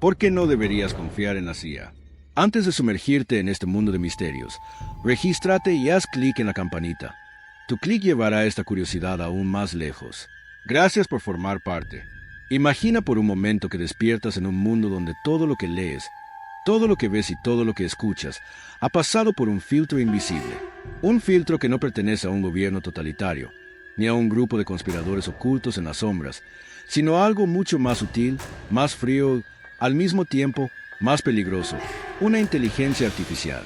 ¿Por qué no deberías confiar en la CIA? Antes de sumergirte en este mundo de misterios, regístrate y haz clic en la campanita. Tu clic llevará esta curiosidad aún más lejos. Gracias por formar parte. Imagina por un momento que despiertas en un mundo donde todo lo que lees, todo lo que ves y todo lo que escuchas ha pasado por un filtro invisible. Un filtro que no pertenece a un gobierno totalitario, ni a un grupo de conspiradores ocultos en las sombras, sino a algo mucho más sutil, más frío, al mismo tiempo más peligroso, una inteligencia artificial.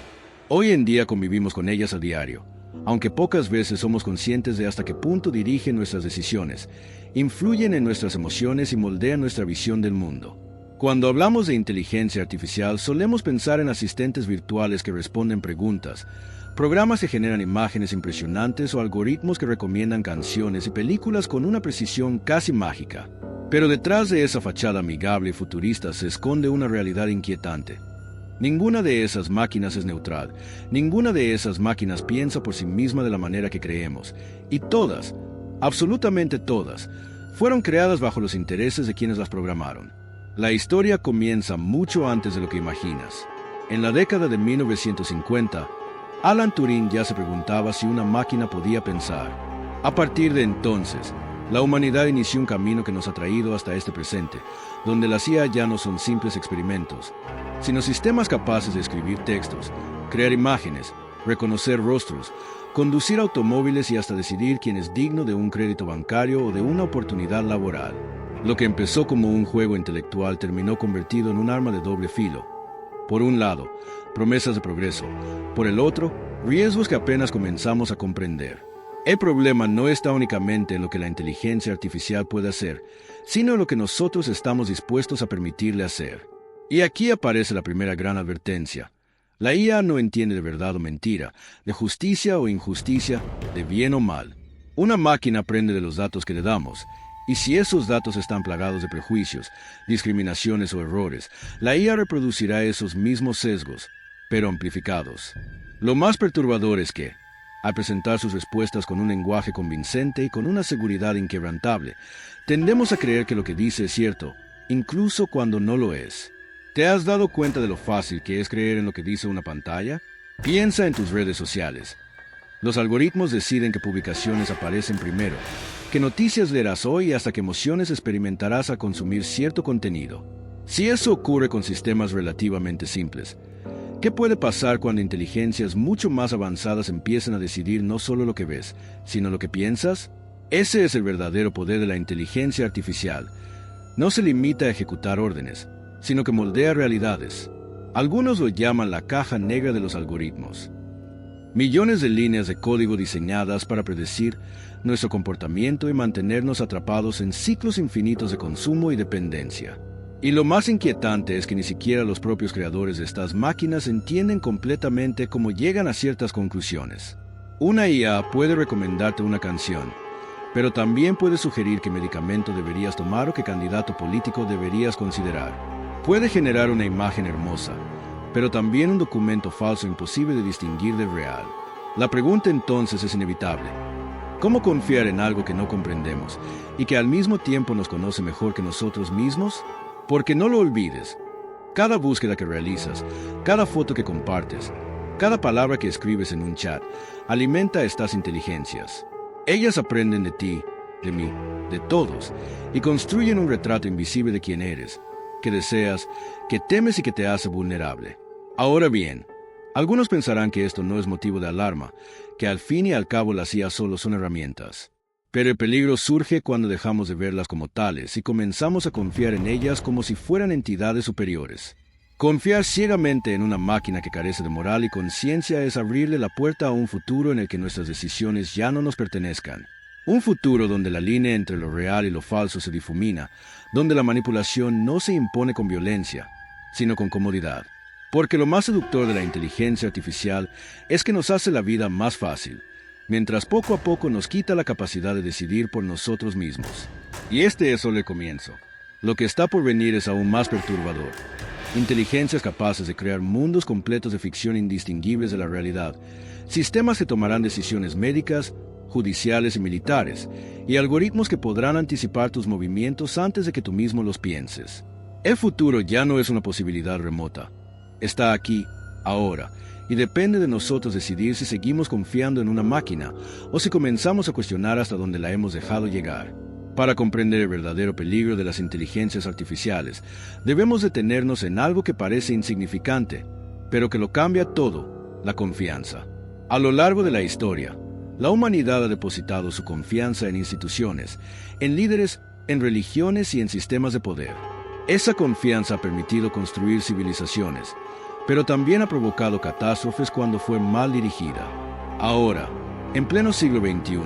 Hoy en día convivimos con ellas a diario, aunque pocas veces somos conscientes de hasta qué punto dirigen nuestras decisiones, influyen en nuestras emociones y moldean nuestra visión del mundo. Cuando hablamos de inteligencia artificial, solemos pensar en asistentes virtuales que responden preguntas, programas que generan imágenes impresionantes o algoritmos que recomiendan canciones y películas con una precisión casi mágica. Pero detrás de esa fachada amigable y futurista se esconde una realidad inquietante. Ninguna de esas máquinas es neutral, ninguna de esas máquinas piensa por sí misma de la manera que creemos, y todas, absolutamente todas, fueron creadas bajo los intereses de quienes las programaron. La historia comienza mucho antes de lo que imaginas. En la década de 1950, Alan Turing ya se preguntaba si una máquina podía pensar. A partir de entonces, la humanidad inició un camino que nos ha traído hasta este presente, donde la CIA ya no son simples experimentos, sino sistemas capaces de escribir textos, crear imágenes, reconocer rostros, conducir automóviles y hasta decidir quién es digno de un crédito bancario o de una oportunidad laboral. Lo que empezó como un juego intelectual terminó convertido en un arma de doble filo. Por un lado, promesas de progreso. Por el otro, riesgos que apenas comenzamos a comprender. El problema no está únicamente en lo que la inteligencia artificial puede hacer, sino en lo que nosotros estamos dispuestos a permitirle hacer. Y aquí aparece la primera gran advertencia. La IA no entiende de verdad o mentira, de justicia o injusticia, de bien o mal. Una máquina aprende de los datos que le damos, y si esos datos están plagados de prejuicios, discriminaciones o errores, la IA reproducirá esos mismos sesgos, pero amplificados. Lo más perturbador es que, al presentar sus respuestas con un lenguaje convincente y con una seguridad inquebrantable, tendemos a creer que lo que dice es cierto, incluso cuando no lo es. ¿Te has dado cuenta de lo fácil que es creer en lo que dice una pantalla? Piensa en tus redes sociales. Los algoritmos deciden qué publicaciones aparecen primero, qué noticias leerás hoy y hasta qué emociones experimentarás al consumir cierto contenido. Si eso ocurre con sistemas relativamente simples, ¿qué puede pasar cuando inteligencias mucho más avanzadas empiezan a decidir no solo lo que ves, sino lo que piensas? Ese es el verdadero poder de la inteligencia artificial. No se limita a ejecutar órdenes, sino que moldea realidades. Algunos lo llaman la caja negra de los algoritmos. Millones de líneas de código diseñadas para predecir nuestro comportamiento y mantenernos atrapados en ciclos infinitos de consumo y dependencia. Y lo más inquietante es que ni siquiera los propios creadores de estas máquinas entienden completamente cómo llegan a ciertas conclusiones. Una IA puede recomendarte una canción, pero también puede sugerir qué medicamento deberías tomar o qué candidato político deberías considerar. Puede generar una imagen hermosa, pero también un documento falso imposible de distinguir del real. La pregunta entonces es inevitable. ¿Cómo confiar en algo que no comprendemos y que al mismo tiempo nos conoce mejor que nosotros mismos? Porque no lo olvides, cada búsqueda que realizas, cada foto que compartes, cada palabra que escribes en un chat, alimenta estas inteligencias. Ellas aprenden de ti, de mí, de todos, y construyen un retrato invisible de quién eres, que deseas, que temes y que te hace vulnerable. Ahora bien, algunos pensarán que esto no es motivo de alarma, que al fin y al cabo las IA solo son herramientas. Pero el peligro surge cuando dejamos de verlas como tales y comenzamos a confiar en ellas como si fueran entidades superiores. Confiar ciegamente en una máquina que carece de moral y conciencia es abrirle la puerta a un futuro en el que nuestras decisiones ya no nos pertenezcan. Un futuro donde la línea entre lo real y lo falso se difumina, donde la manipulación no se impone con violencia, sino con comodidad. Porque lo más seductor de la inteligencia artificial es que nos hace la vida más fácil, mientras poco a poco nos quita la capacidad de decidir por nosotros mismos. Y este es solo el comienzo. Lo que está por venir es aún más perturbador. Inteligencias capaces de crear mundos completos de ficción indistinguibles de la realidad, sistemas que tomarán decisiones médicas, judiciales y militares, y algoritmos que podrán anticipar tus movimientos antes de que tú mismo los pienses. El futuro ya no es una posibilidad remota. Está aquí, ahora, y depende de nosotros decidir si seguimos confiando en una máquina o si comenzamos a cuestionar hasta dónde la hemos dejado llegar. Para comprender el verdadero peligro de las inteligencias artificiales, debemos detenernos en algo que parece insignificante, pero que lo cambia todo: la confianza. A lo largo de la historia, la humanidad ha depositado su confianza en instituciones, en líderes, en religiones y en sistemas de poder. Esa confianza ha permitido construir civilizaciones, pero también ha provocado catástrofes cuando fue mal dirigida. Ahora, en pleno siglo XXI,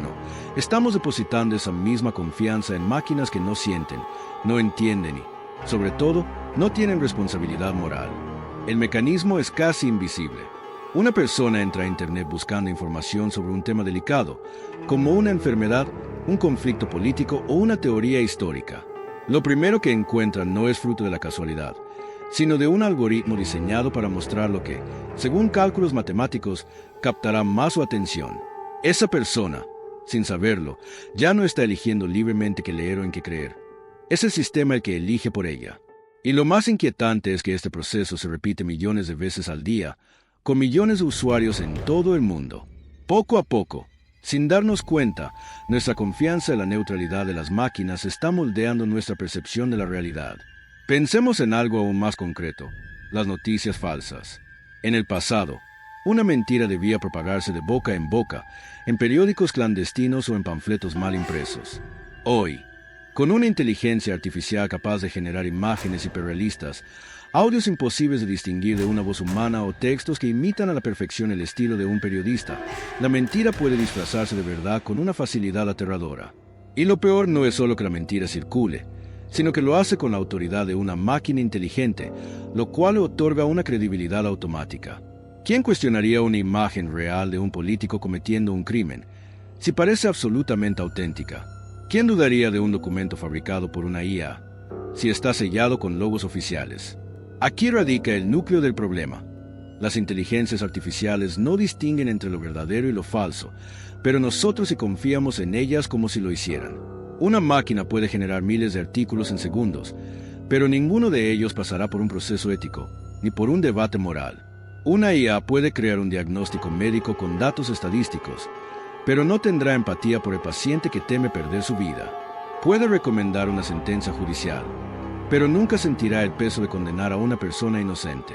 estamos depositando esa misma confianza en máquinas que no sienten, no entienden y, sobre todo, no tienen responsabilidad moral. El mecanismo es casi invisible. Una persona entra a Internet buscando información sobre un tema delicado, como una enfermedad, un conflicto político o una teoría histórica. Lo primero que encuentra no es fruto de la casualidad, sino de un algoritmo diseñado para mostrar lo que, según cálculos matemáticos, captará más su atención. Esa persona, sin saberlo, ya no está eligiendo libremente qué leer o en qué creer. Es el sistema el que elige por ella. Y lo más inquietante es que este proceso se repite millones de veces al día, con millones de usuarios en todo el mundo. Poco a poco, sin darnos cuenta, nuestra confianza en la neutralidad de las máquinas está moldeando nuestra percepción de la realidad. Pensemos en algo aún más concreto: las noticias falsas. En el pasado, una mentira debía propagarse de boca en boca, en periódicos clandestinos o en panfletos mal impresos. Hoy, con una inteligencia artificial capaz de generar imágenes hiperrealistas, audios imposibles de distinguir de una voz humana o textos que imitan a la perfección el estilo de un periodista, la mentira puede disfrazarse de verdad con una facilidad aterradora. Y lo peor no es solo que la mentira circule, sino que lo hace con la autoridad de una máquina inteligente, lo cual le otorga una credibilidad automática. ¿Quién cuestionaría una imagen real de un político cometiendo un crimen si parece absolutamente auténtica? ¿Quién dudaría de un documento fabricado por una IA si está sellado con logos oficiales? Aquí radica el núcleo del problema. Las inteligencias artificiales no distinguen entre lo verdadero y lo falso, pero nosotros sí confiamos en ellas como si lo hicieran. Una máquina puede generar miles de artículos en segundos, pero ninguno de ellos pasará por un proceso ético, ni por un debate moral. Una IA puede crear un diagnóstico médico con datos estadísticos, pero no tendrá empatía por el paciente que teme perder su vida. Puede recomendar una sentencia judicial, pero nunca sentirá el peso de condenar a una persona inocente.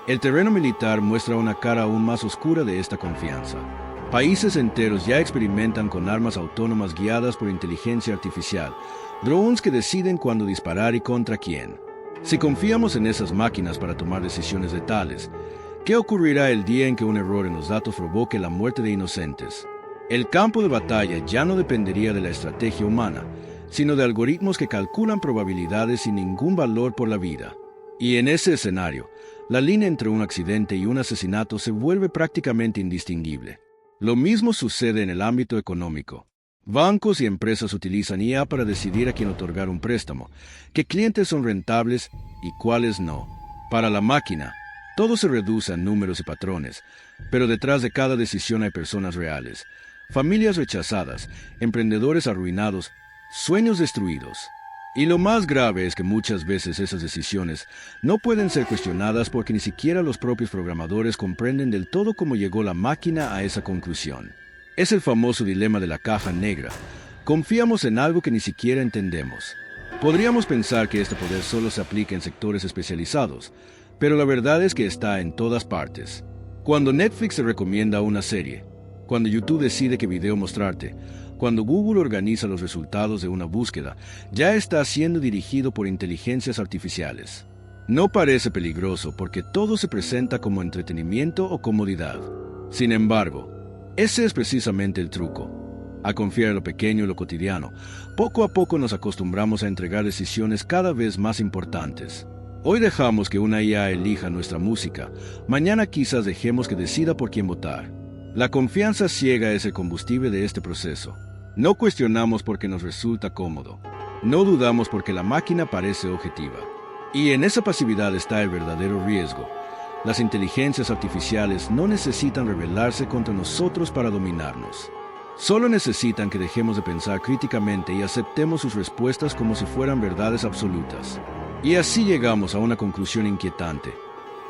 El terreno militar muestra una cara aún más oscura de esta confianza. Países enteros ya experimentan con armas autónomas guiadas por inteligencia artificial, drones que deciden cuándo disparar y contra quién. Si confiamos en esas máquinas para tomar decisiones letales, ¿qué ocurrirá el día en que un error en los datos provoque la muerte de inocentes? El campo de batalla ya no dependería de la estrategia humana, sino de algoritmos que calculan probabilidades sin ningún valor por la vida. Y en ese escenario, la línea entre un accidente y un asesinato se vuelve prácticamente indistinguible. Lo mismo sucede en el ámbito económico. Bancos y empresas utilizan IA para decidir a quién otorgar un préstamo, qué clientes son rentables y cuáles no. Para la máquina, todo se reduce a números y patrones, pero detrás de cada decisión hay personas reales, familias rechazadas, emprendedores arruinados, sueños destruidos. Y lo más grave es que muchas veces esas decisiones no pueden ser cuestionadas porque ni siquiera los propios programadores comprenden del todo cómo llegó la máquina a esa conclusión. Es el famoso dilema de la caja negra. Confiamos en algo que ni siquiera entendemos. Podríamos pensar que este poder solo se aplica en sectores especializados, pero la verdad es que está en todas partes. Cuando Netflix te recomienda una serie, cuando YouTube decide qué video mostrarte, cuando Google organiza los resultados de una búsqueda, ya está siendo dirigido por inteligencias artificiales. No parece peligroso porque todo se presenta como entretenimiento o comodidad. Sin embargo, ese es precisamente el truco. Al confiar en lo pequeño y lo cotidiano, poco a poco nos acostumbramos a entregar decisiones cada vez más importantes. Hoy dejamos que una IA elija nuestra música, mañana quizás dejemos que decida por quién votar. La confianza ciega es el combustible de este proceso. No cuestionamos porque nos resulta cómodo. No dudamos porque la máquina parece objetiva. Y en esa pasividad está el verdadero riesgo. Las inteligencias artificiales no necesitan rebelarse contra nosotros para dominarnos. Solo necesitan que dejemos de pensar críticamente y aceptemos sus respuestas como si fueran verdades absolutas. Y así llegamos a una conclusión inquietante.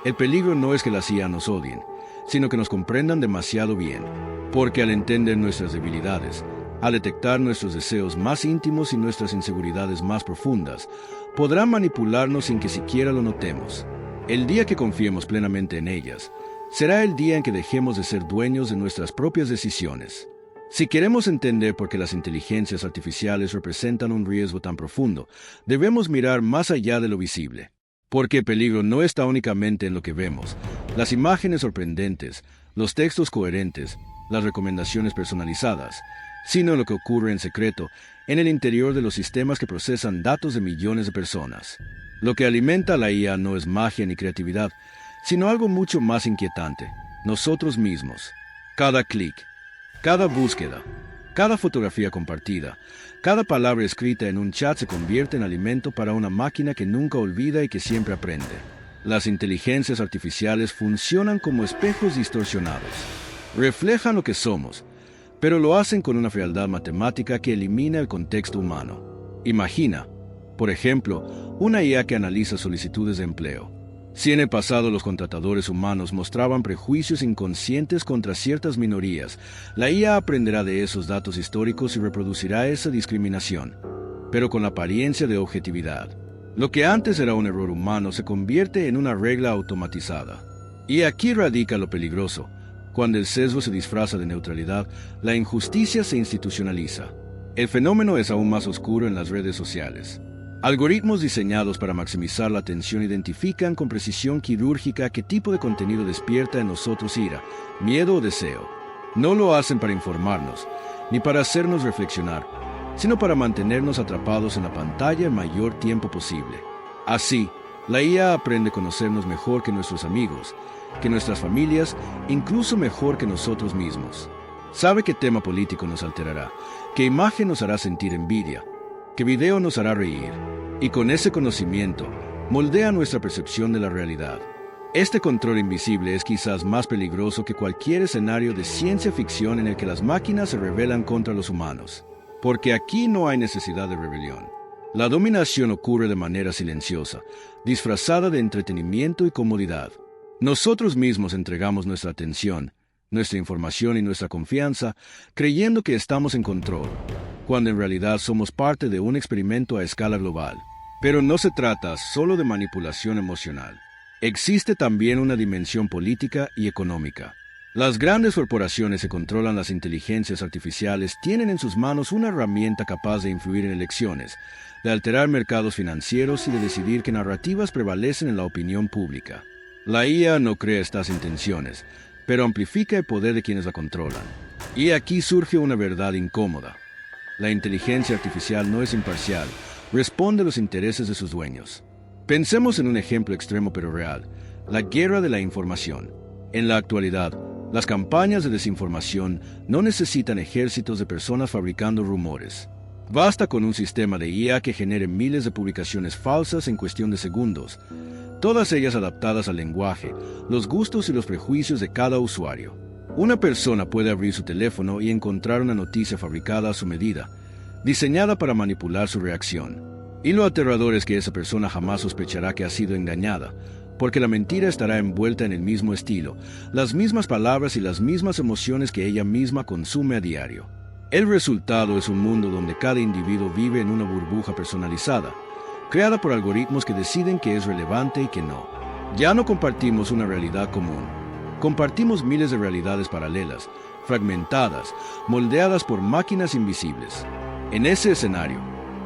El peligro no es que las IA nos odien, sino que nos comprendan demasiado bien, porque al entender nuestras debilidades, al detectar nuestros deseos más íntimos y nuestras inseguridades más profundas, podrán manipularnos sin que siquiera lo notemos. El día que confiemos plenamente en ellas, será el día en que dejemos de ser dueños de nuestras propias decisiones. Si queremos entender por qué las inteligencias artificiales representan un riesgo tan profundo, debemos mirar más allá de lo visible. Porque el peligro no está únicamente en lo que vemos, las imágenes sorprendentes, los textos coherentes, las recomendaciones personalizadas, sino en lo que ocurre en secreto, en el interior de los sistemas que procesan datos de millones de personas. Lo que alimenta a la IA no es magia ni creatividad, sino algo mucho más inquietante: nosotros mismos. Cada clic, cada búsqueda, cada fotografía compartida, cada palabra escrita en un chat se convierte en alimento para una máquina que nunca olvida y que siempre aprende. Las inteligencias artificiales funcionan como espejos distorsionados. Reflejan lo que somos, pero lo hacen con una frialdad matemática que elimina el contexto humano. Imagina, por ejemplo, una IA que analiza solicitudes de empleo. Si en el pasado los contratadores humanos mostraban prejuicios inconscientes contra ciertas minorías, la IA aprenderá de esos datos históricos y reproducirá esa discriminación, pero con la apariencia de objetividad. Lo que antes era un error humano se convierte en una regla automatizada. Y aquí radica lo peligroso. Cuando el sesgo se disfraza de neutralidad, la injusticia se institucionaliza. El fenómeno es aún más oscuro en las redes sociales. Algoritmos diseñados para maximizar la atención identifican con precisión quirúrgica qué tipo de contenido despierta en nosotros ira, miedo o deseo. No lo hacen para informarnos, ni para hacernos reflexionar, sino para mantenernos atrapados en la pantalla el mayor tiempo posible. Así, la IA aprende a conocernos mejor que nuestros amigos, que nuestras familias, incluso mejor que nosotros mismos. Sabe qué tema político nos alterará, qué imagen nos hará sentir envidia, qué video nos hará reír, y con ese conocimiento, moldea nuestra percepción de la realidad. Este control invisible es quizás más peligroso que cualquier escenario de ciencia ficción en el que las máquinas se rebelan contra los humanos. Porque aquí no hay necesidad de rebelión. La dominación ocurre de manera silenciosa, disfrazada de entretenimiento y comodidad. Nosotros mismos entregamos nuestra atención, nuestra información y nuestra confianza, creyendo que estamos en control, cuando en realidad somos parte de un experimento a escala global. Pero no se trata solo de manipulación emocional. Existe también una dimensión política y económica. Las grandes corporaciones que controlan las inteligencias artificiales tienen en sus manos una herramienta capaz de influir en elecciones, de alterar mercados financieros y de decidir qué narrativas prevalecen en la opinión pública. La IA no crea estas intenciones, pero amplifica el poder de quienes la controlan. Y aquí surge una verdad incómoda. La inteligencia artificial no es imparcial, responde a los intereses de sus dueños. Pensemos en un ejemplo extremo pero real: la guerra de la información. En la actualidad, las campañas de desinformación no necesitan ejércitos de personas fabricando rumores. Basta con un sistema de IA que genere miles de publicaciones falsas en cuestión de segundos, todas ellas adaptadas al lenguaje, los gustos y los prejuicios de cada usuario. Una persona puede abrir su teléfono y encontrar una noticia fabricada a su medida, diseñada para manipular su reacción. Y lo aterrador es que esa persona jamás sospechará que ha sido engañada, porque la mentira estará envuelta en el mismo estilo, las mismas palabras y las mismas emociones que ella misma consume a diario. El resultado es un mundo donde cada individuo vive en una burbuja personalizada, creada por algoritmos que deciden qué es relevante y qué no. Ya no compartimos una realidad común. Compartimos miles de realidades paralelas, fragmentadas, moldeadas por máquinas invisibles. En ese escenario,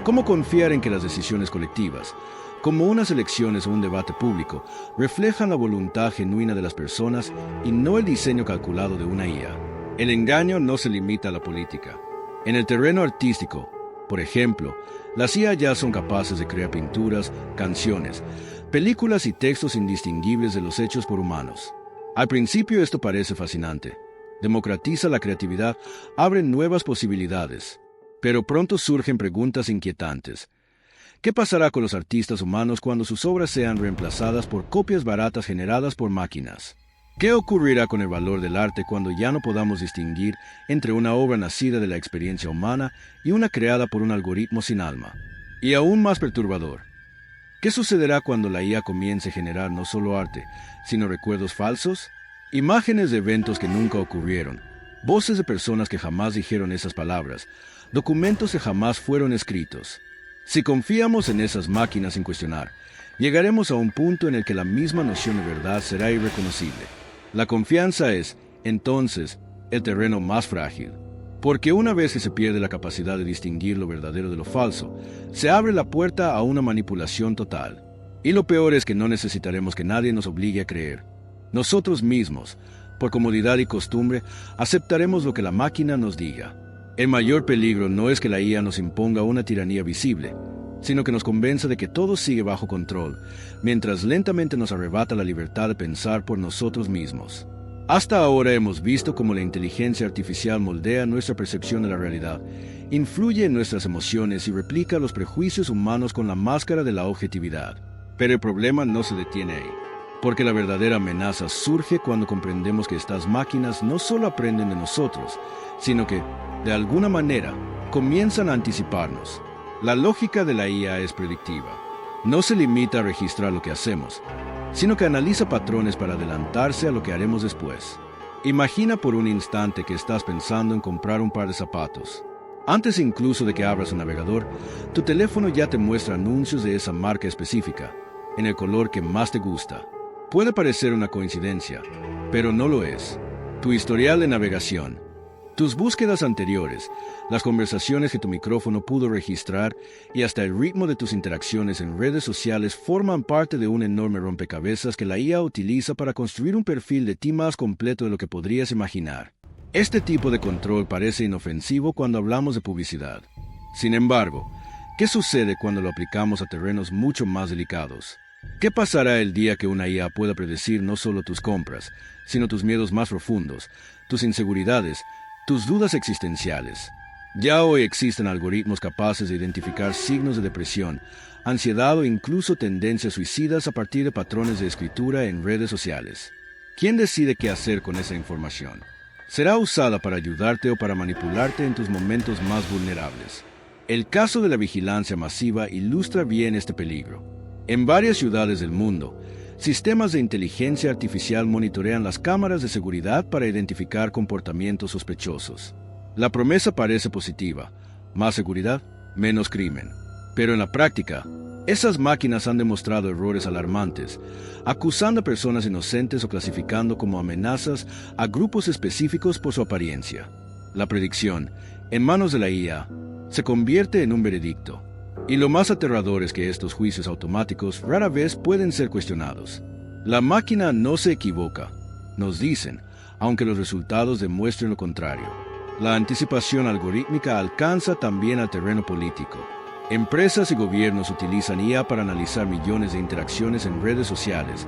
¿cómo confiar en que las decisiones colectivas, como unas elecciones o un debate público, reflejan la voluntad genuina de las personas y no el diseño calculado de una IA? El engaño no se limita a la política. En el terreno artístico, por ejemplo, las IA ya son capaces de crear pinturas, canciones, películas y textos indistinguibles de los hechos por humanos. Al principio esto parece fascinante. Democratiza la creatividad, abre nuevas posibilidades. Pero pronto surgen preguntas inquietantes. ¿Qué pasará con los artistas humanos cuando sus obras sean reemplazadas por copias baratas generadas por máquinas? ¿Qué ocurrirá con el valor del arte cuando ya no podamos distinguir entre una obra nacida de la experiencia humana y una creada por un algoritmo sin alma? Y aún más perturbador, ¿Qué sucederá cuando la IA comience a generar no solo arte, sino recuerdos falsos? Imágenes de eventos que nunca ocurrieron, voces de personas que jamás dijeron esas palabras, documentos que jamás fueron escritos. Si confiamos en esas máquinas sin cuestionar, llegaremos a un punto en el que la misma noción de verdad será irreconocible. La confianza es, entonces, el terreno más frágil. Porque una vez que se pierde la capacidad de distinguir lo verdadero de lo falso, se abre la puerta a una manipulación total. Y lo peor es que no necesitaremos que nadie nos obligue a creer. Nosotros mismos, por comodidad y costumbre, aceptaremos lo que la máquina nos diga. El mayor peligro no es que la IA nos imponga una tiranía visible, sino que nos convenza de que todo sigue bajo control, mientras lentamente nos arrebata la libertad de pensar por nosotros mismos. Hasta ahora hemos visto cómo la inteligencia artificial moldea nuestra percepción de la realidad, influye en nuestras emociones y replica los prejuicios humanos con la máscara de la objetividad. Pero el problema no se detiene ahí, porque la verdadera amenaza surge cuando comprendemos que estas máquinas no solo aprenden de nosotros, sino que, de alguna manera, comienzan a anticiparnos. La lógica de la IA es predictiva. No se limita a registrar lo que hacemos, sino que analiza patrones para adelantarse a lo que haremos después. Imagina por un instante que estás pensando en comprar un par de zapatos. Antes incluso de que abras un navegador, tu teléfono ya te muestra anuncios de esa marca específica, en el color que más te gusta. Puede parecer una coincidencia, pero no lo es. Tu historial de navegación, tus búsquedas anteriores, las conversaciones que tu micrófono pudo registrar y hasta el ritmo de tus interacciones en redes sociales forman parte de un enorme rompecabezas que la IA utiliza para construir un perfil de ti más completo de lo que podrías imaginar. Este tipo de control parece inofensivo cuando hablamos de publicidad. Sin embargo, ¿qué sucede cuando lo aplicamos a terrenos mucho más delicados? ¿Qué pasará el día que una IA pueda predecir no solo tus compras, sino tus miedos más profundos, tus inseguridades, tus dudas existenciales? Ya hoy existen algoritmos capaces de identificar signos de depresión, ansiedad o incluso tendencias suicidas a partir de patrones de escritura en redes sociales. ¿Quién decide qué hacer con esa información? Será usada para ayudarte o para manipularte en tus momentos más vulnerables. El caso de la vigilancia masiva ilustra bien este peligro. En varias ciudades del mundo, sistemas de inteligencia artificial monitorean las cámaras de seguridad para identificar comportamientos sospechosos. La promesa parece positiva: más seguridad, menos crimen. Pero en la práctica, esas máquinas han demostrado errores alarmantes, acusando a personas inocentes o clasificando como amenazas a grupos específicos por su apariencia. La predicción, en manos de la IA, se convierte en un veredicto. Y lo más aterrador es que estos juicios automáticos rara vez pueden ser cuestionados. La máquina no se equivoca, nos dicen, aunque los resultados demuestren lo contrario. La anticipación algorítmica alcanza también al terreno político. Empresas y gobiernos utilizan IA para analizar millones de interacciones en redes sociales,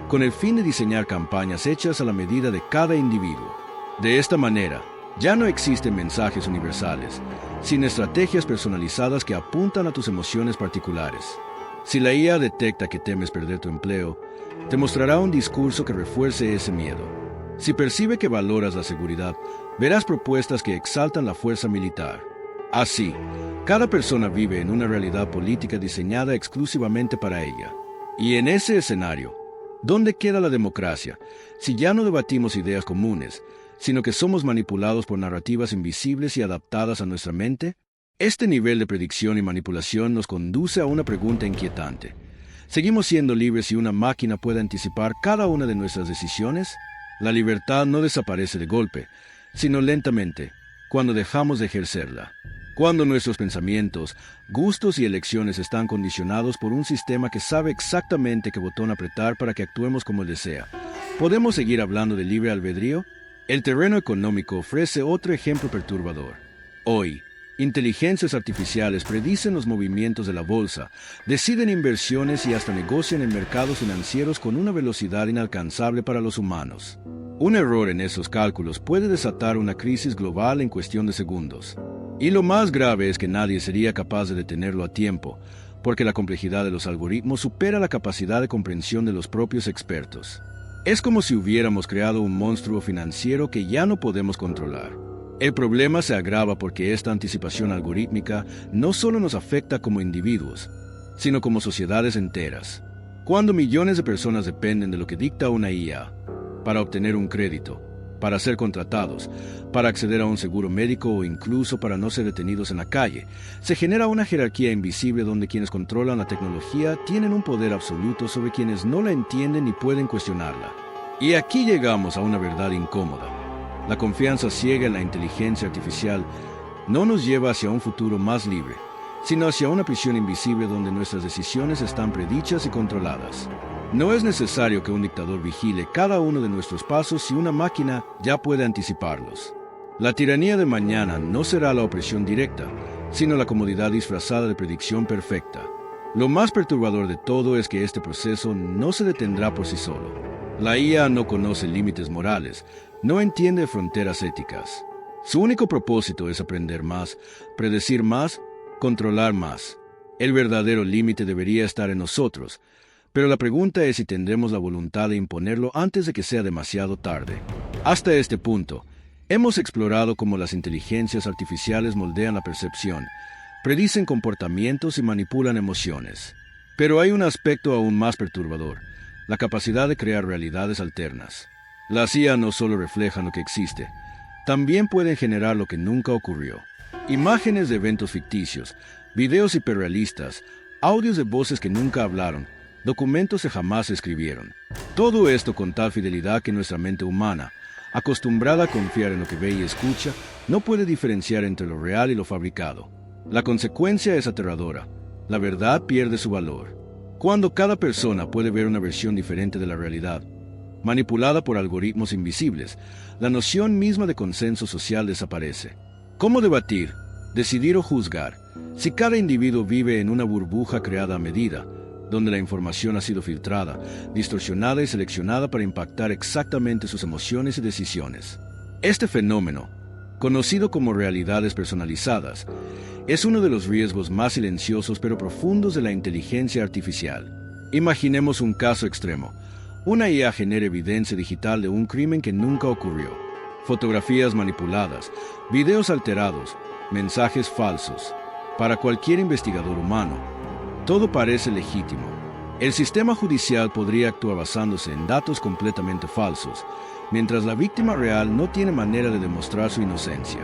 con el fin de diseñar campañas hechas a la medida de cada individuo. De esta manera, ya no existen mensajes universales, sino estrategias personalizadas que apuntan a tus emociones particulares. Si la IA detecta que temes perder tu empleo, te mostrará un discurso que refuerce ese miedo. Si percibe que valoras la seguridad, verás propuestas que exaltan la fuerza militar. Así, cada persona vive en una realidad política diseñada exclusivamente para ella. Y en ese escenario, ¿dónde queda la democracia si ya no debatimos ideas comunes, sino que somos manipulados por narrativas invisibles y adaptadas a nuestra mente? Este nivel de predicción y manipulación nos conduce a una pregunta inquietante. ¿Seguimos siendo libres si una máquina puede anticipar cada una de nuestras decisiones? La libertad no desaparece de golpe, sino lentamente, cuando dejamos de ejercerla. Cuando nuestros pensamientos, gustos y elecciones están condicionados por un sistema que sabe exactamente qué botón apretar para que actuemos como él desea, ¿podemos seguir hablando de libre albedrío? El terreno económico ofrece otro ejemplo perturbador. Hoy, inteligencias artificiales predicen los movimientos de la bolsa, deciden inversiones y hasta negocian en mercados financieros con una velocidad inalcanzable para los humanos. Un error en esos cálculos puede desatar una crisis global en cuestión de segundos. Y lo más grave es que nadie sería capaz de detenerlo a tiempo, porque la complejidad de los algoritmos supera la capacidad de comprensión de los propios expertos. Es como si hubiéramos creado un monstruo financiero que ya no podemos controlar. El problema se agrava porque esta anticipación algorítmica no solo nos afecta como individuos, sino como sociedades enteras. Cuando millones de personas dependen de lo que dicta una IA para obtener un crédito, para ser contratados, para acceder a un seguro médico o incluso para no ser detenidos en la calle, se genera una jerarquía invisible donde quienes controlan la tecnología tienen un poder absoluto sobre quienes no la entienden ni pueden cuestionarla. Y aquí llegamos a una verdad incómoda. La confianza ciega en la inteligencia artificial no nos lleva hacia un futuro más libre, sino hacia una prisión invisible donde nuestras decisiones están predichas y controladas. No es necesario que un dictador vigile cada uno de nuestros pasos si una máquina ya puede anticiparlos. La tiranía de mañana no será la opresión directa, sino la comodidad disfrazada de predicción perfecta. Lo más perturbador de todo es que este proceso no se detendrá por sí solo. La IA no conoce límites morales, no entiende fronteras éticas. Su único propósito es aprender más, predecir más, controlar más. El verdadero límite debería estar en nosotros, pero la pregunta es si tendremos la voluntad de imponerlo antes de que sea demasiado tarde. Hasta este punto, hemos explorado cómo las inteligencias artificiales moldean la percepción, predicen comportamientos y manipulan emociones. Pero hay un aspecto aún más perturbador: la capacidad de crear realidades alternas. Las IA no solo reflejan lo que existe, también pueden generar lo que nunca ocurrió. Imágenes de eventos ficticios, videos hiperrealistas, audios de voces que nunca hablaron, documentos que jamás se escribieron. Todo esto con tal fidelidad que nuestra mente humana, acostumbrada a confiar en lo que ve y escucha, no puede diferenciar entre lo real y lo fabricado. La consecuencia es aterradora. La verdad pierde su valor. Cuando cada persona puede ver una versión diferente de la realidad, manipulada por algoritmos invisibles, la noción misma de consenso social desaparece. ¿Cómo debatir, decidir o juzgar si cada individuo vive en una burbuja creada a medida, donde la información ha sido filtrada, distorsionada y seleccionada para impactar exactamente sus emociones y decisiones? Este fenómeno, conocido como realidades personalizadas, es uno de los riesgos más silenciosos pero profundos de la inteligencia artificial. Imaginemos un caso extremo. Una IA genera evidencia digital de un crimen que nunca ocurrió. Fotografías manipuladas, videos alterados, mensajes falsos. Para cualquier investigador humano, todo parece legítimo. El sistema judicial podría actuar basándose en datos completamente falsos, mientras la víctima real no tiene manera de demostrar su inocencia.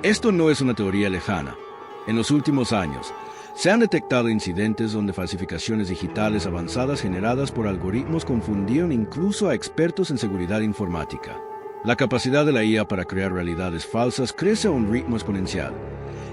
Esto no es una teoría lejana. En los últimos años, se han detectado incidentes donde falsificaciones digitales avanzadas generadas por algoritmos confundieron incluso a expertos en seguridad informática. La capacidad de la IA para crear realidades falsas crece a un ritmo exponencial,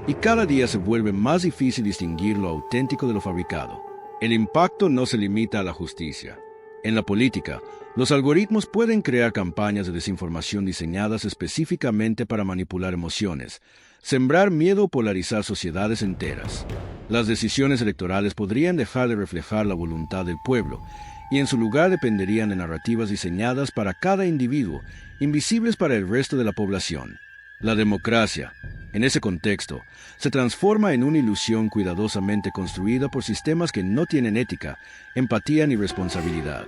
y cada día se vuelve más difícil distinguir lo auténtico de lo fabricado. El impacto no se limita a la justicia. En la política, los algoritmos pueden crear campañas de desinformación diseñadas específicamente para manipular emociones, sembrar miedo o polarizar sociedades enteras. Las decisiones electorales podrían dejar de reflejar la voluntad del pueblo, y en su lugar dependerían de narrativas diseñadas para cada individuo, invisibles para el resto de la población. La democracia, en ese contexto, se transforma en una ilusión cuidadosamente construida por sistemas que no tienen ética, empatía ni responsabilidad.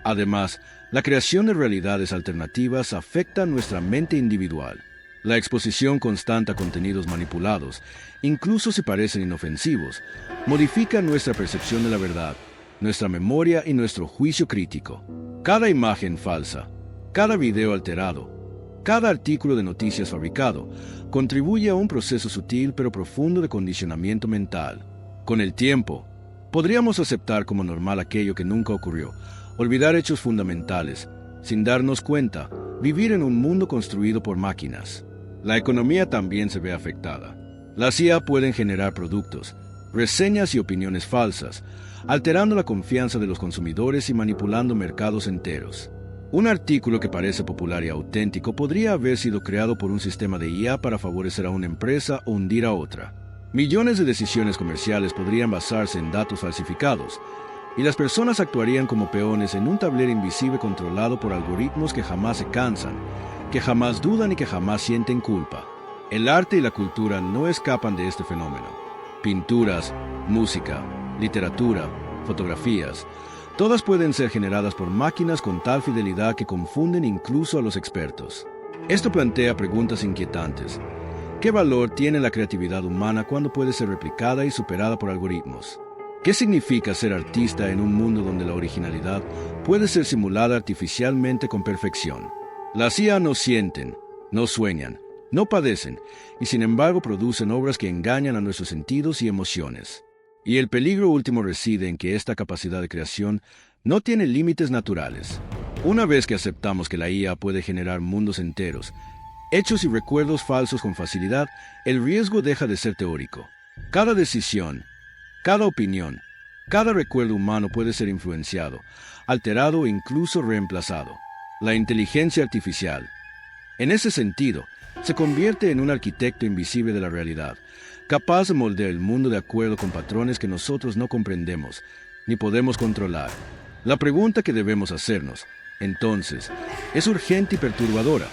Además, la creación de realidades alternativas afecta nuestra mente individual. La exposición constante a contenidos manipulados, incluso si parecen inofensivos, modifica nuestra percepción de la verdad, nuestra memoria y nuestro juicio crítico. Cada imagen falsa, cada video alterado, cada artículo de noticias fabricado, contribuye a un proceso sutil pero profundo de condicionamiento mental. Con el tiempo, podríamos aceptar como normal aquello que nunca ocurrió, olvidar hechos fundamentales, sin darnos cuenta, vivir en un mundo construido por máquinas. La economía también se ve afectada. Las IA pueden generar productos, reseñas y opiniones falsas, alterando la confianza de los consumidores y manipulando mercados enteros. Un artículo que parece popular y auténtico podría haber sido creado por un sistema de IA para favorecer a una empresa o hundir a otra. Millones de decisiones comerciales podrían basarse en datos falsificados, y las personas actuarían como peones en un tablero invisible controlado por algoritmos que jamás se cansan, que jamás dudan y que jamás sienten culpa. El arte y la cultura no escapan de este fenómeno. Pinturas, música, literatura, fotografías, todas pueden ser generadas por máquinas con tal fidelidad que confunden incluso a los expertos. Esto plantea preguntas inquietantes. ¿Qué valor tiene la creatividad humana cuando puede ser replicada y superada por algoritmos? ¿Qué significa ser artista en un mundo donde la originalidad puede ser simulada artificialmente con perfección? Las IA no sienten, no sueñan, no padecen, y sin embargo producen obras que engañan a nuestros sentidos y emociones. Y el peligro último reside en que esta capacidad de creación no tiene límites naturales. Una vez que aceptamos que la IA puede generar mundos enteros, hechos y recuerdos falsos con facilidad, el riesgo deja de ser teórico. Cada decisión, cada opinión, cada recuerdo humano puede ser influenciado, alterado e incluso reemplazado. La inteligencia artificial, en ese sentido, se convierte en un arquitecto invisible de la realidad, capaz de moldear el mundo de acuerdo con patrones que nosotros no comprendemos ni podemos controlar. La pregunta que debemos hacernos, entonces, es urgente y perturbadora.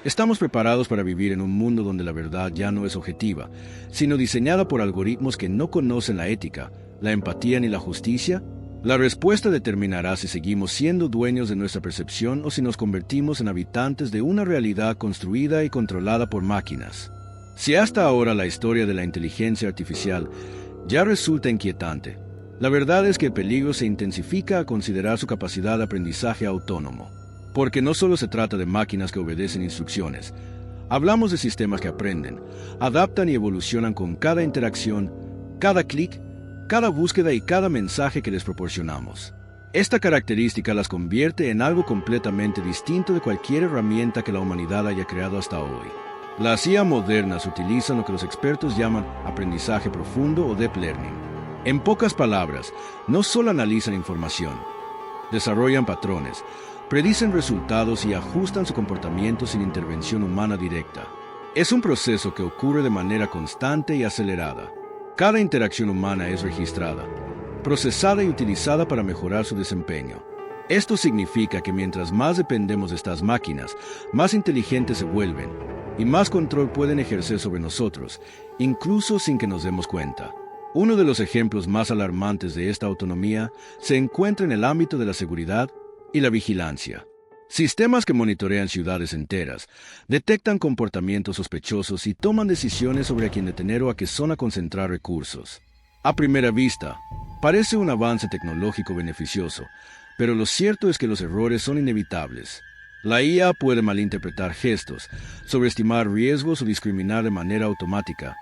¿Estamos preparados para vivir en un mundo donde la verdad ya no es objetiva, sino diseñada por algoritmos que no conocen la ética, la empatía ni la justicia? La respuesta determinará si seguimos siendo dueños de nuestra percepción o si nos convertimos en habitantes de una realidad construida y controlada por máquinas. Si hasta ahora la historia de la inteligencia artificial ya resulta inquietante, la verdad es que el peligro se intensifica a considerar su capacidad de aprendizaje autónomo. Porque no solo se trata de máquinas que obedecen instrucciones. Hablamos de sistemas que aprenden, adaptan y evolucionan con cada interacción, cada clic, cada búsqueda y cada mensaje que les proporcionamos. Esta característica las convierte en algo completamente distinto de cualquier herramienta que la humanidad haya creado hasta hoy. Las IA modernas utilizan lo que los expertos llaman aprendizaje profundo o deep learning. En pocas palabras, no solo analizan información, desarrollan patrones, predicen resultados y ajustan su comportamiento sin intervención humana directa. Es un proceso que ocurre de manera constante y acelerada. Cada interacción humana es registrada, procesada y utilizada para mejorar su desempeño. Esto significa que mientras más dependemos de estas máquinas, más inteligentes se vuelven y más control pueden ejercer sobre nosotros, incluso sin que nos demos cuenta. Uno de los ejemplos más alarmantes de esta autonomía se encuentra en el ámbito de la seguridad y la vigilancia. Sistemas que monitorean ciudades enteras, detectan comportamientos sospechosos y toman decisiones sobre a quién detener o a qué zona concentrar recursos. A primera vista, parece un avance tecnológico beneficioso, pero lo cierto es que los errores son inevitables. La IA puede malinterpretar gestos, sobreestimar riesgos o discriminar de manera automática,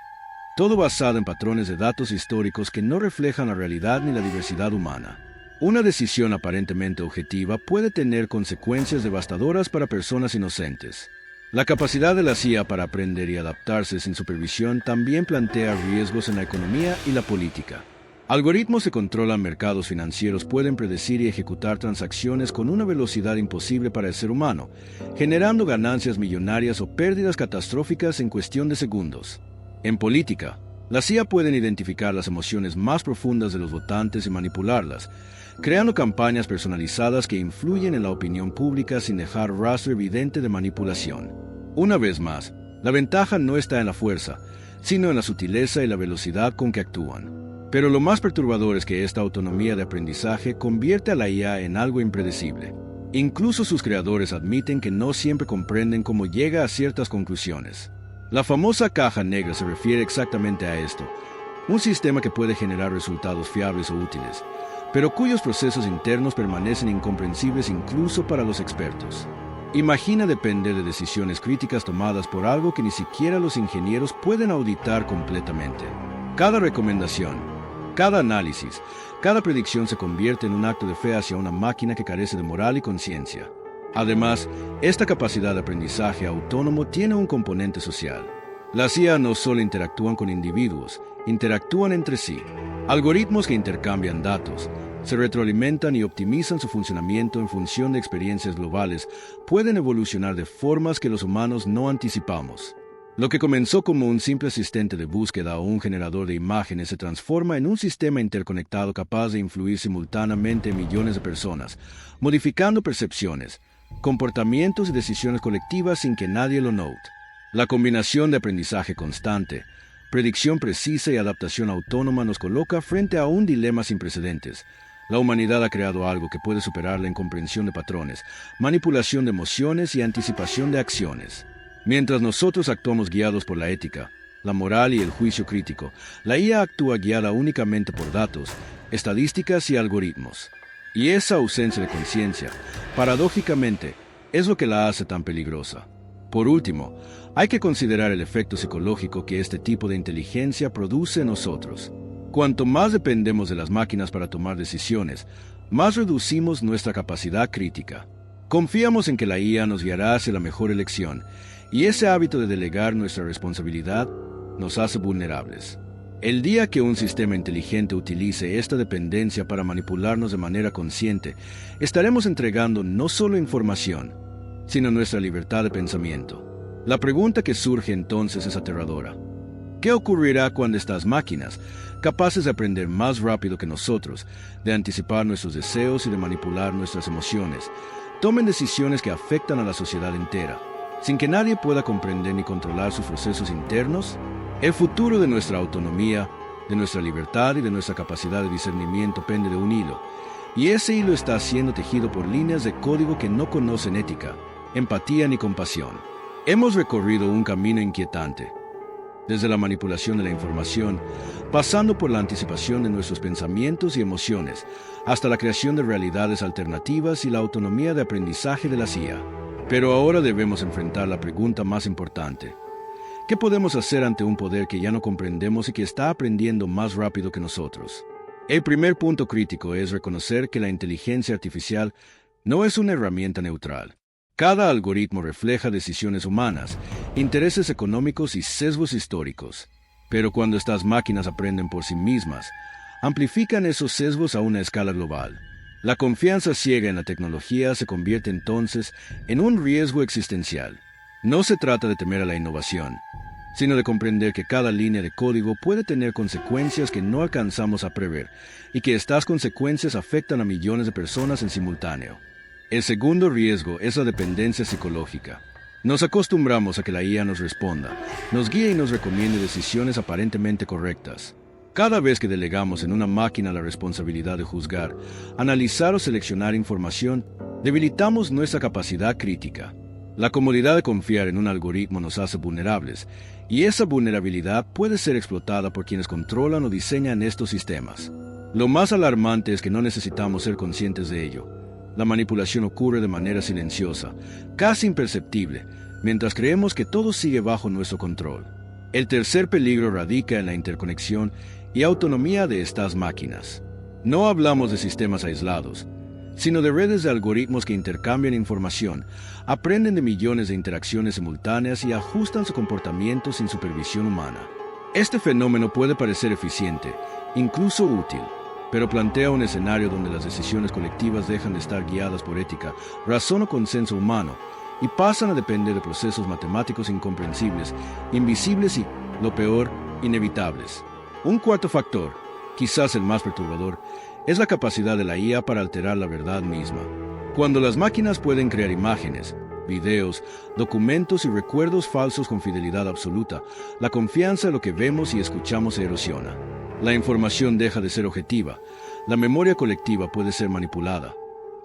todo basado en patrones de datos históricos que no reflejan la realidad ni la diversidad humana. Una decisión aparentemente objetiva puede tener consecuencias devastadoras para personas inocentes. La capacidad de la IA para aprender y adaptarse sin supervisión también plantea riesgos en la economía y la política. Algoritmos que controlan mercados financieros pueden predecir y ejecutar transacciones con una velocidad imposible para el ser humano, generando ganancias millonarias o pérdidas catastróficas en cuestión de segundos. En política, las IA pueden identificar las emociones más profundas de los votantes y manipularlas, creando campañas personalizadas que influyen en la opinión pública sin dejar rastro evidente de manipulación. Una vez más, la ventaja no está en la fuerza, sino en la sutileza y la velocidad con que actúan. Pero lo más perturbador es que esta autonomía de aprendizaje convierte a la IA en algo impredecible. Incluso sus creadores admiten que no siempre comprenden cómo llega a ciertas conclusiones. La famosa caja negra se refiere exactamente a esto, un sistema que puede generar resultados fiables o útiles, pero cuyos procesos internos permanecen incomprensibles incluso para los expertos. Imagina depender de decisiones críticas tomadas por algo que ni siquiera los ingenieros pueden auditar completamente. Cada recomendación, cada análisis, cada predicción se convierte en un acto de fe hacia una máquina que carece de moral y conciencia. Además, esta capacidad de aprendizaje autónomo tiene un componente social. Las IA no solo interactúan con individuos, interactúan entre sí. Algoritmos que intercambian datos, se retroalimentan y optimizan su funcionamiento en función de experiencias globales, pueden evolucionar de formas que los humanos no anticipamos. Lo que comenzó como un simple asistente de búsqueda o un generador de imágenes se transforma en un sistema interconectado capaz de influir simultáneamente en millones de personas, modificando percepciones, comportamientos y decisiones colectivas sin que nadie lo note. La combinación de aprendizaje constante, predicción precisa y adaptación autónoma nos coloca frente a un dilema sin precedentes. La humanidad ha creado algo que puede superar la incomprensión de patrones, manipulación de emociones y anticipación de acciones. Mientras nosotros actuamos guiados por la ética, la moral y el juicio crítico, la IA actúa guiada únicamente por datos, estadísticas y algoritmos. Y esa ausencia de conciencia, paradójicamente, es lo que la hace tan peligrosa. Por último, hay que considerar el efecto psicológico que este tipo de inteligencia produce en nosotros. Cuanto más dependemos de las máquinas para tomar decisiones, más reducimos nuestra capacidad crítica. Confiamos en que la IA nos guiará hacia la mejor elección, y ese hábito de delegar nuestra responsabilidad nos hace vulnerables. El día que un sistema inteligente utilice esta dependencia para manipularnos de manera consciente, estaremos entregando no solo información, sino nuestra libertad de pensamiento. La pregunta que surge entonces es aterradora. ¿Qué ocurrirá cuando estas máquinas, capaces de aprender más rápido que nosotros, de anticipar nuestros deseos y de manipular nuestras emociones, tomen decisiones que afectan a la sociedad entera, sin que nadie pueda comprender ni controlar sus procesos internos? El futuro de nuestra autonomía, de nuestra libertad y de nuestra capacidad de discernimiento pende de un hilo, y ese hilo está siendo tejido por líneas de código que no conocen ética, empatía ni compasión. Hemos recorrido un camino inquietante, desde la manipulación de la información, pasando por la anticipación de nuestros pensamientos y emociones, hasta la creación de realidades alternativas y la autonomía de aprendizaje de la CIA. Pero ahora debemos enfrentar la pregunta más importante. ¿Qué podemos hacer ante un poder que ya no comprendemos y que está aprendiendo más rápido que nosotros? El primer punto crítico es reconocer que la inteligencia artificial no es una herramienta neutral. Cada algoritmo refleja decisiones humanas, intereses económicos y sesgos históricos. Pero cuando estas máquinas aprenden por sí mismas, amplifican esos sesgos a una escala global. La confianza ciega en la tecnología se convierte entonces en un riesgo existencial. No se trata de temer a la innovación, sino de comprender que cada línea de código puede tener consecuencias que no alcanzamos a prever y que estas consecuencias afectan a millones de personas en simultáneo. El segundo riesgo es la dependencia psicológica. Nos acostumbramos a que la IA nos responda, nos guíe y nos recomiende decisiones aparentemente correctas. Cada vez que delegamos en una máquina la responsabilidad de juzgar, analizar o seleccionar información, debilitamos nuestra capacidad crítica. La comodidad de confiar en un algoritmo nos hace vulnerables, y esa vulnerabilidad puede ser explotada por quienes controlan o diseñan estos sistemas. Lo más alarmante es que no necesitamos ser conscientes de ello. La manipulación ocurre de manera silenciosa, casi imperceptible, mientras creemos que todo sigue bajo nuestro control. El tercer peligro radica en la interconexión y autonomía de estas máquinas. No hablamos de sistemas aislados, sino de redes de algoritmos que intercambian información, aprenden de millones de interacciones simultáneas y ajustan su comportamiento sin supervisión humana. Este fenómeno puede parecer eficiente, incluso útil, pero plantea un escenario donde las decisiones colectivas dejan de estar guiadas por ética, razón o consenso humano, y pasan a depender de procesos matemáticos incomprensibles, invisibles y, lo peor, inevitables. Un cuarto factor, quizás el más perturbador, es la capacidad de la IA para alterar la verdad misma. Cuando las máquinas pueden crear imágenes, videos, documentos y recuerdos falsos con fidelidad absoluta, la confianza en lo que vemos y escuchamos se erosiona. La información deja de ser objetiva, la memoria colectiva puede ser manipulada,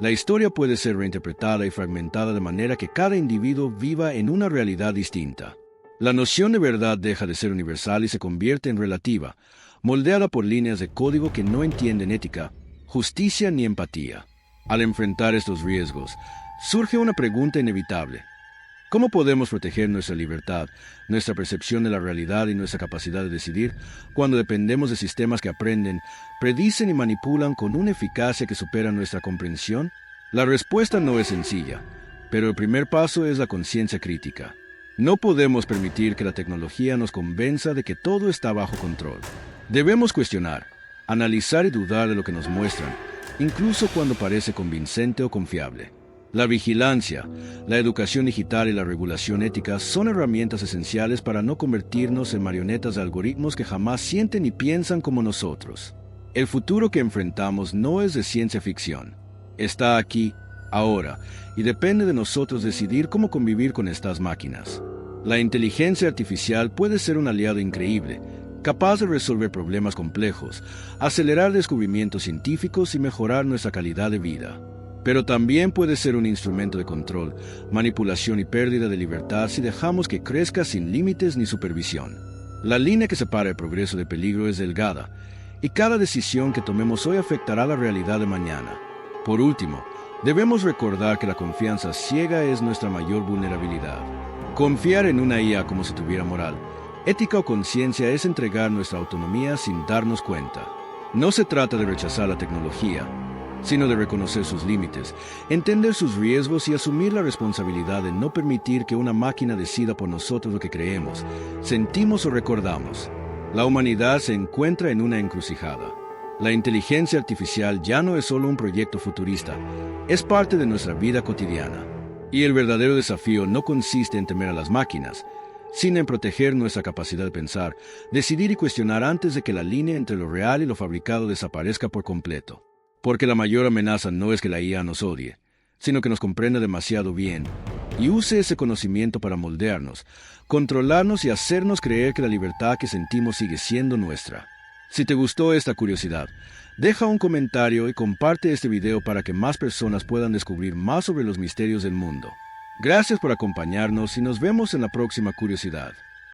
la historia puede ser reinterpretada y fragmentada de manera que cada individuo viva en una realidad distinta. La noción de verdad deja de ser universal y se convierte en relativa, moldeada por líneas de código que no entienden ética, justicia ni empatía. Al enfrentar estos riesgos, surge una pregunta inevitable. ¿Cómo podemos proteger nuestra libertad, nuestra percepción de la realidad y nuestra capacidad de decidir cuando dependemos de sistemas que aprenden, predicen y manipulan con una eficacia que supera nuestra comprensión? La respuesta no es sencilla, pero el primer paso es la conciencia crítica. No podemos permitir que la tecnología nos convenza de que todo está bajo control. Debemos cuestionar, analizar y dudar de lo que nos muestran, incluso cuando parece convincente o confiable. La vigilancia, la educación digital y la regulación ética son herramientas esenciales para no convertirnos en marionetas de algoritmos que jamás sienten ni piensan como nosotros. El futuro que enfrentamos no es de ciencia ficción. Está aquí, ahora, y depende de nosotros decidir cómo convivir con estas máquinas. La inteligencia artificial puede ser un aliado increíble, capaz de resolver problemas complejos, acelerar descubrimientos científicos y mejorar nuestra calidad de vida. Pero también puede ser un instrumento de control, manipulación y pérdida de libertad si dejamos que crezca sin límites ni supervisión. La línea que separa el progreso del peligro es delgada, y cada decisión que tomemos hoy afectará la realidad de mañana. Por último, debemos recordar que la confianza ciega es nuestra mayor vulnerabilidad. Confiar en una IA como si tuviera moral, ética o conciencia es entregar nuestra autonomía sin darnos cuenta. No se trata de rechazar la tecnología, sino de reconocer sus límites, entender sus riesgos y asumir la responsabilidad de no permitir que una máquina decida por nosotros lo que creemos, sentimos o recordamos. La humanidad se encuentra en una encrucijada. La inteligencia artificial ya no es solo un proyecto futurista, es parte de nuestra vida cotidiana. Y el verdadero desafío no consiste en temer a las máquinas, sino en proteger nuestra capacidad de pensar, decidir y cuestionar antes de que la línea entre lo real y lo fabricado desaparezca por completo. Porque la mayor amenaza no es que la IA nos odie, sino que nos comprenda demasiado bien y use ese conocimiento para moldearnos, controlarnos y hacernos creer que la libertad que sentimos sigue siendo nuestra. Si te gustó esta curiosidad, deja un comentario y comparte este video para que más personas puedan descubrir más sobre los misterios del mundo. Gracias por acompañarnos y nos vemos en la próxima curiosidad.